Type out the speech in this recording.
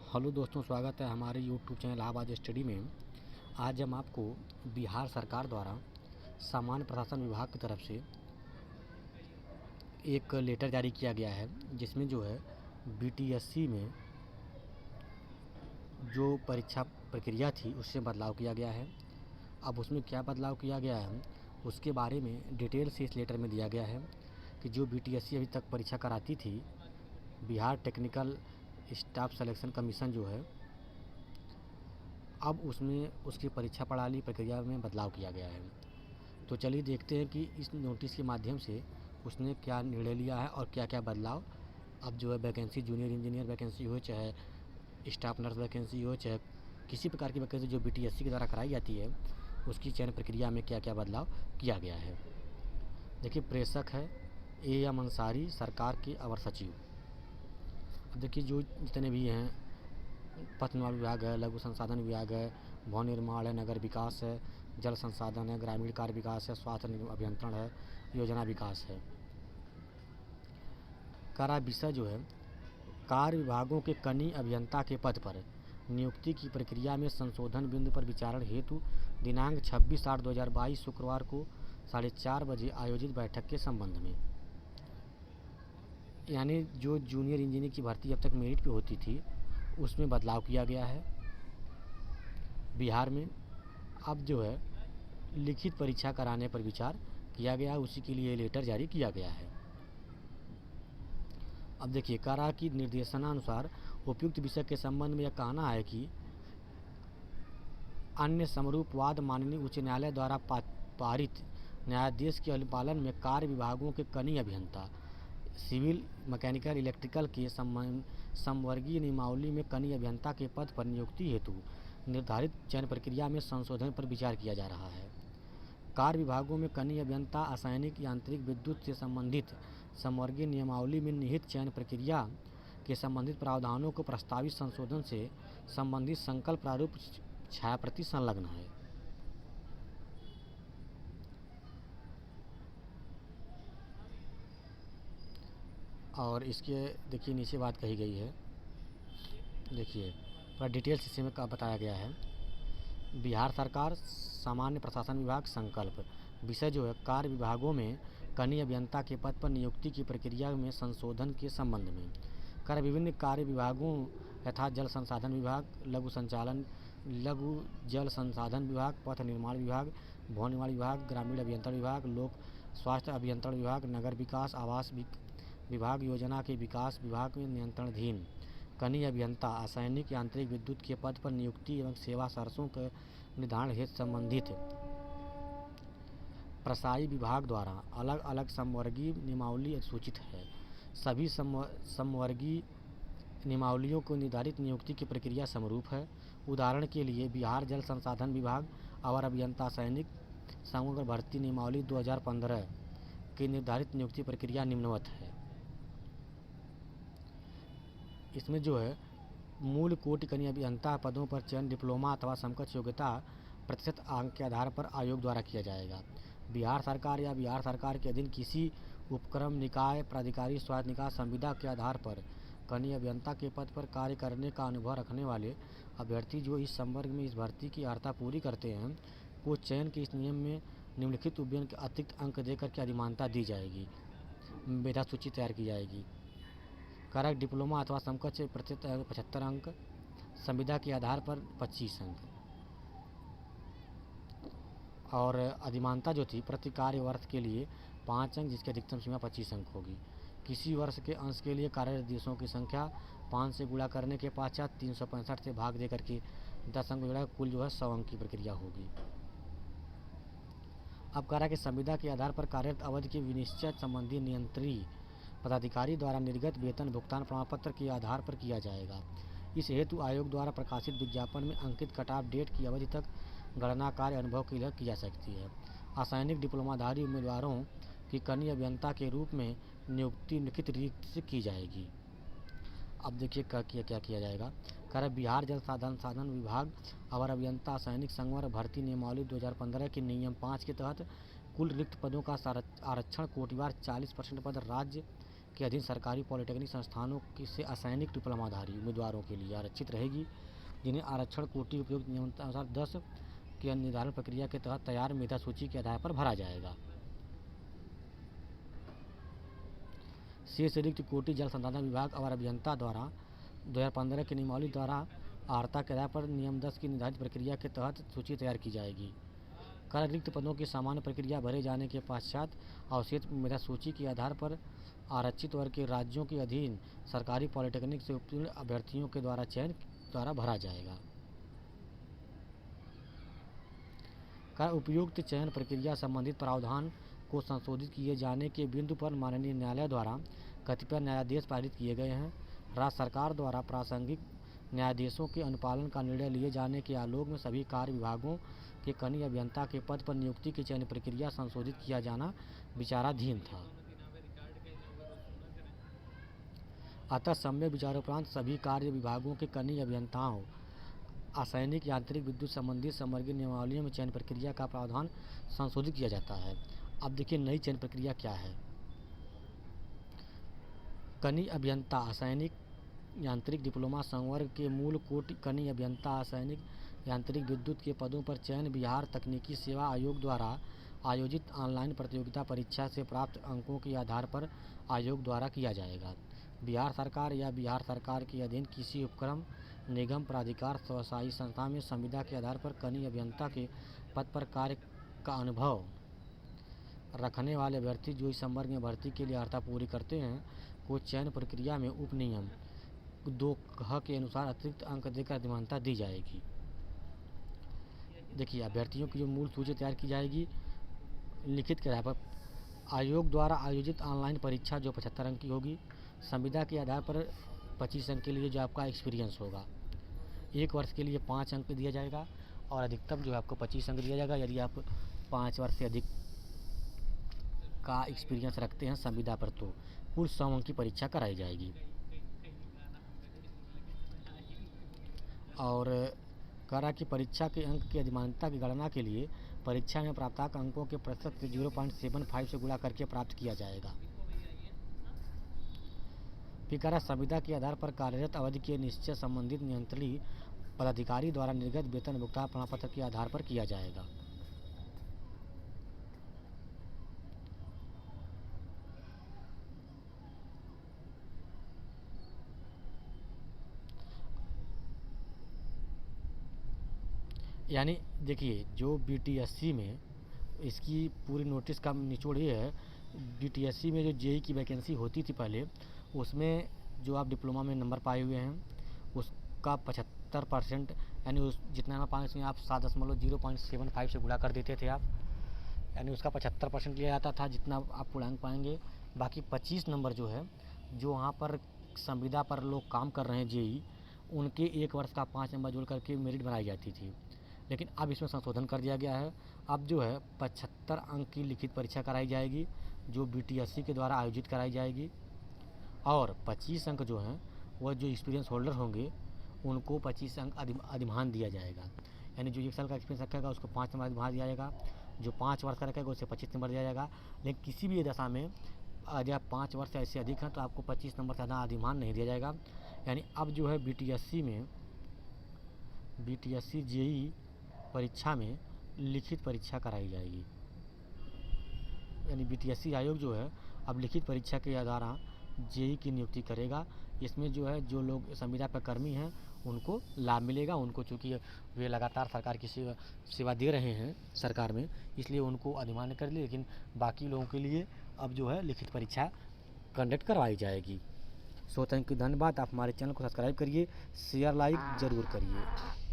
Hello दोस्तों, स्वागत है हमारे यूट्यूब चैनल इलाहाबाद स्टडी में। आज हम आपको बिहार सरकार द्वारा सामान्य प्रशासन विभाग की तरफ से एक लेटर जारी किया गया है, जिसमें जो है बीटीएससी में जो परीक्षा प्रक्रिया थी उससे बदलाव किया गया है। अब उसमें क्या बदलाव किया गया है उसके बारे में डिटेल से इस लेटर में दिया गया है कि जो बीटीएससी अभी तक परीक्षा कराती थी, Bihar technical staff selection commission जो है, अब उसमें उसकी परीक्षा प्रणाली प्रक्रिया में बदलाव किया गया है। तो चलिए देखते हैं कि इस नोटिस के माध्यम से उसने क्या निर्णय लिया है और क्या क्या बदलाव अब जो है वैकेंसी, जूनियर इंजीनियर वैकेंसी हो, चाहे स्टाफ नर्स वैकेंसी हो, चाहे किसी प्रकार की वैकेंसी जो बीटीएससी के द्वारा कराई जाती है, उसकी चयन प्रक्रिया में क्या क्या बदलाव किया गया है। देखिए, प्रेषक है एएम अंसारी, सरकार के अवर सचिव। अब देखिए, जो जितने भी हैं, पथ निर्माण विभाग है, लघु संसाधन विभाग है, भवन निर्माण है, नगर विकास है, जल संसाधन है, ग्रामीण कार्य विकास है, स्वास्थ्य अभियंत्रण है, योजना विकास है। कार्य विषय जो है, कार्य विभागों के कनीय अभियंता के पद पर नियुक्ति की प्रक्रिया में संशोधन बिंदु पर विचारण हेतु दिनांक 26/8/2022 शुक्रवार को 4:30 बजे आयोजित बैठक के संबंध में। यानी जो जूनियर इंजीनियर की भर्ती अब तक मेरिट पे होती थी, उसमें बदलाव किया गया है बिहार में। अब जो है लिखित परीक्षा कराने पर विचार किया गया, उसी के लिए लेटर जारी किया गया है। अब देखिए, कारा की निर्देशनानुसार उपयुक्त विषय के संबंध में यह कहना है कि अन्य समरूप वाद माननीय उच्च न्यायालय द्वारा पारित न्यायाधीश के अनुपालन में कार्य विभागों के कनीय अभियंता, सिविल, मैकेनिकल, इलेक्ट्रिकल के समवर्गीय नियमावली में कनीय अभियंता के पद पर नियुक्ति हेतु निर्धारित चयन प्रक्रिया में संशोधन पर विचार किया जा रहा है। कार्य विभागों में कनीय अभियंता रासायनिक, यांत्रिक, विद्युत से संबंधित समवर्गीय नियमावली में निहित चयन प्रक्रिया के संबंधित प्रावधानों को प्रस्तावित संशोधन से संबंधित संकल्प प्रारूप छायाप्रति संलग्न है। और इसके देखिए नीचे बात कही गई है, देखिए थोड़ा डिटेल्स इसी में बताया गया है। बिहार सरकार सामान्य प्रशासन विभाग संकल्प विषय जो है, कार्य विभागों में कनीय अभियंता के पद पर नियुक्ति की प्रक्रिया में संशोधन के संबंध में कार्य विभिन्न कार्य विभागों यथा जल संसाधन विभाग, लघु जल संसाधन विभाग, पथ निर्माण विभाग, भवन निर्माण विभाग, ग्रामीण अभियंत्रण विभाग, लोक स्वास्थ्य अभियंत्रण विभाग, नगर विकास आवास विभाग, योजना के विकास विभाग में नियंत्रणाधीन कनीय अभियंता रासायनिक, यांत्रिक, विद्युत के पद पर नियुक्ति एवं सेवा शर्तों के निर्धारण हेतु संबंधित प्रशाई विभाग द्वारा अलग अलग समवर्गीय नियमावली सूचित है। सभी समवर्गीय नियमावलियों को निर्धारित नियुक्ति की प्रक्रिया समरूप है। उदाहरण के लिए बिहार जल संसाधन विभाग अवर अभियंता सैनिक समग्र भर्ती नियमावली 2015 की निर्धारित नियुक्ति प्रक्रिया निम्नवत है। इसमें जो है मूल कोटि कनीय अभियंता पदों पर चयन डिप्लोमा अथवा समकक्ष योग्यता प्रतिशत अंक के आधार पर आयोग द्वारा किया जाएगा। बिहार सरकार या बिहार सरकार के अधीन किसी उपक्रम, निकाय, प्राधिकारी, स्वायत्त निकाय संविदा के आधार पर कनीय अभियंता के पद पर कार्य करने का अनुभव रखने वाले अभ्यर्थी जो इस संवर्ग में इस भर्ती की अर्हता पूरी करते हैं को चयन के इस नियम में निम्नलिखित उद्यम के अतिरिक्त अंक देकर के अधिमानता दी जाएगी, मेधा सूची तैयार की जाएगी। कारक डिप्लोमा अथवा समकक्ष प्रतिशत 75 अंक, संविदा के आधार पर 25 अंक, और अधिमानता जो थी प्रति कार्य वर्ष के लिए 5 अंक, जिसकी अधिकतम सीमा 25 अंक होगी। किसी वर्ष के अंश के लिए कार्यरत दिवसों की संख्या 5 से गुणा करने के पश्चात 365 से भाग देकर के 10 अंक जोड़ा, कुल जो है 100 अंक की प्रक्रिया होगी। अब करा कि संविदा के आधार पर कार्यरत अवधि के विनिश्चय संबंधी नियंत्री पदाधिकारी द्वारा निर्गत वेतन भुगतान प्रमाण पत्र के आधार पर किया जाएगा। इस हेतु आयोग द्वारा प्रकाशित विज्ञापन में अंकित कट ऑफ डेट की अवधि तक गणना कार्य अनुभव के लिए की जा सकती है। रासायनिक डिप्लोमाधारी उम्मीदवारों की कनीय अभियंता के रूप में नियुक्ति लिखित रीति से की जाएगी। अब देखिए क्या किया जाएगा। कार्य बिहार जल साधन विभाग अवर अभियंता सैनिक संवर्ग भर्ती नियमावली 2015 के नियम 5 के तहत कुल रिक्त पदों का आरक्षण कोटिवार 40% पद राज्य के अधीन सरकारी पॉलिटेक्निक संस्थानों से असैनिक डिप्लोमाधारी उम्मीदवारों के लिए आरक्षित रहेगी, जिन्हें आरक्षण कोटि उपयुक्त नियमानुसार 10 के निर्धारण प्रक्रिया के तहत तैयार मेधा सूची के आधार पर भरा जाएगा। शेष रिक्त कोटि जल संसाधन विभाग और अभियंता द्वारा 2015 की नियमावली द्वारा अर्हता के आधार पर नियम 10 की निर्धारित प्रक्रिया के तहत सूची तैयार की जाएगी। कर रिक्त पदों की सामान्य प्रक्रिया भरे जाने के पश्चात अवशेष मेधा सूची के आधार पर आरक्षित वर्ग के राज्यों के अधीन सरकारी पॉलिटेक्निक से उत्तीर्ण अभ्यर्थियों के द्वारा चयन द्वारा भरा जाएगा। कर उपयुक्त चयन प्रक्रिया संबंधित प्रावधान को संशोधित किए जाने के बिंदु पर माननीय न्यायालय द्वारा कतिपय न्यायादेश पारित किए गए हैं। राज्य सरकार द्वारा प्रासंगिक न्यायादेशों के अनुपालन का निर्णय लिए जाने के आलोक में सभी कार्य विभागों के कनीय अभियंता के पद पर नियुक्ति की चयन प्रक्रिया संशोधित किया जाना विचाराधीन था। अतः सम्यक विचारोपरांत सभी कार्य विभागों के कनीय अभियंताओं असैनिक यांत्रिक विद्युत संबंधित समवर्गीय नियमावलियों में चयन प्रक्रिया का प्रावधान संशोधित किया जाता है। अब देखिए नई चयन प्रक्रिया क्या है। कनीय अभियंता असैनिक यांत्रिक डिप्लोमा संवर्ग के मूल कोटि कनीय अभियंता असैनिक यांत्रिक विद्युत के पदों पर चयन बिहार तकनीकी सेवा आयोग द्वारा आयोजित ऑनलाइन प्रतियोगिता परीक्षा से प्राप्त अंकों के आधार पर आयोग द्वारा किया जाएगा। बिहार सरकार या बिहार सरकार के अधीन किसी उपक्रम निगम प्राधिकार स्वशासी संस्था में संविदा के आधार पर कनीय अभियंता के पद पर कार्य का अनुभव रखने वाले अभ्यर्थी जो इस संवर्ग में भर्ती के लिए अर्हता पूरी करते हैं को चयन प्रक्रिया में उप नियम 2 के अनुसार अतिरिक्त अंक देकर अधिमानता दी जाएगी। देखिए अभ्यर्थियों की जो मूल सूची तैयार की जाएगी लिखित के आधार पर आयोग द्वारा आयोजित ऑनलाइन परीक्षा जो 75 अंक की होगी। संविदा के आधार पर 25 अंक के लिए जो आपका एक्सपीरियंस होगा। 1 वर्ष के लिए 5 अंक दिया जाएगा और अधिकतम जो है आपको 25 अंक दिया जाएगा यदि आप 5 वर्ष से अधिक का एक्सपीरियंस रखते हैं संविदा पर तो कुल 100 अंक की परीक्षा कराई जाएगी। और करा की परीक्षा के अंक की अधिमानता की गणना के लिए परीक्षा में प्राप्तांक अंकों के प्रतिशत से 0.75 से गुणा करके प्राप्त किया जाएगा। फिर संविदा के आधार पर कार्यरत अवधि के निश्चय संबंधित नियंत्रणीय पदाधिकारी द्वारा निर्गत वेतन भुगतान प्रमाण पत्र के आधार पर किया जाएगा। यानी देखिए जो बीटीएससी में इसकी पूरी नोटिस का निचोड़ ये है। बीटीएससी में जो जेई की वैकेंसी होती थी पहले उसमें जो आप डिप्लोमा में नंबर पाए हुए हैं उसका 75% यानी उस जितना नंबर पाए उसमें आप 7.075 से गुणा कर देते थे आप, यानी उसका 75% लिया जाता था जितना आप पूर्णांक पाएंगे। बाकी 25 नंबर जो है जो वहाँ पर संविदा पर लोग काम कर रहे हैं जेई उनके 1 वर्ष का 5 नंबर जोड़ करके मेरिट बनाई जाती थी। लेकिन अब इसमें संशोधन कर दिया गया है। अब जो है 75 अंक की लिखित परीक्षा कराई जाएगी जो बीटीएससी के द्वारा आयोजित कराई जाएगी और 25 अंक जो हैं वह जो एक्सपीरियंस होल्डर होंगे उनको 25 अंक अधिमान दिया जाएगा। यानी जो 1 साल का एक्सपीरियंस रखेगा उसको 5 नंबर अधिमान दिया जाएगा, जो 5 वर्ष का रखेगा उसे 25 नंबर दिया जाएगा। लेकिन किसी भी दशा में यदि आप 5 वर्ष से ऐसे अधिक हैं तो आपको 25 नंबर से ज़्यादा अधिमान नहीं दिया जाएगा। यानी अब जो है बीटीएससी जेई परीक्षा में लिखित परीक्षा कराई जाएगी। यानी बीटीएससी आयोग जो है अब लिखित परीक्षा के द्वारा जेई की नियुक्ति करेगा। इसमें जो है जो लोग संविदा पर कर्मी हैं उनको लाभ मिलेगा। उनको चूँकि वे लगातार सरकार की सेवा दे रहे हैं सरकार में इसलिए उनको अधिमान्य कर लिए, लेकिन बाकी लोगों के लिए अब जो है लिखित परीक्षा कंडक्ट करवाई जाएगी। सो थैंक यू, धन्यवाद। आप हमारे चैनल को सब्सक्राइब करिए, शेयर लाइक ज़रूर करिए।